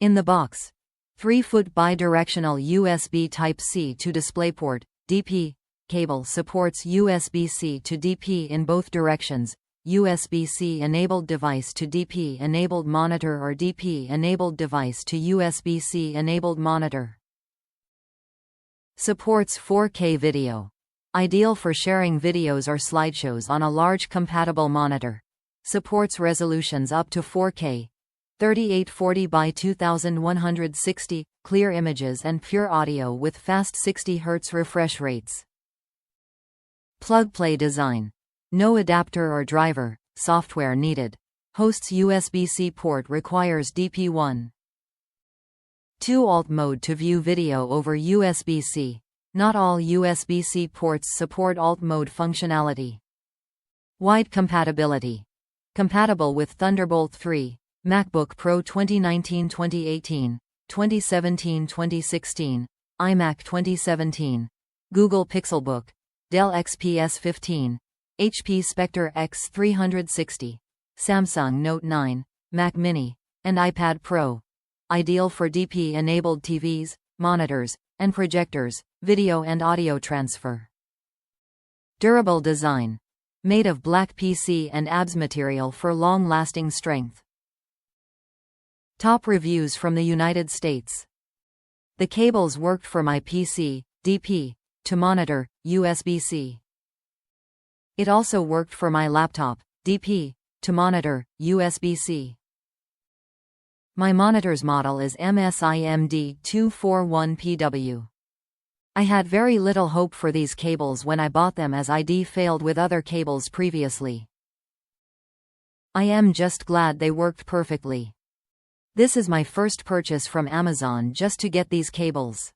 In the box. 3-foot bi-directional USB Type-C to DisplayPort, DP, cable supports USB-C to DP in both directions, USB-C enabled device to DP enabled monitor or DP enabled device to USB-C enabled monitor. Supports 4K video. Ideal for sharing videos or slideshows on a large compatible monitor. Supports resolutions up to 4K, 3840 by 2160, clear images and pure audio with fast 60 Hz refresh rates. Plug-play design. No adapter or driver, software needed. Hosts USB-C port requires DP1. 2 Alt mode to view video over USB-C. Not all USB-C ports support Alt mode functionality. Wide compatibility. Compatible with Thunderbolt 3, MacBook Pro 2019-2018, 2017-2016, iMac 2017, Google Pixelbook, Dell XPS 15, HP Spectre X360, Samsung Note 9, Mac Mini, and iPad Pro. Ideal for DP-enabled TVs, monitors, and projectors, video and audio transfer. Durable design. Made of black PC and ABS material for long-lasting strength. Top reviews from the United States. The cables worked for my PC, DP, to monitor, USB-C. It also worked for my laptop, DP, to monitor, USB-C. My monitor's model is MSIMD241PW. I had very little hope for these cables when I bought them as ID failed with other cables previously. I am just glad they worked perfectly. This is my first purchase from Amazon just to get these cables.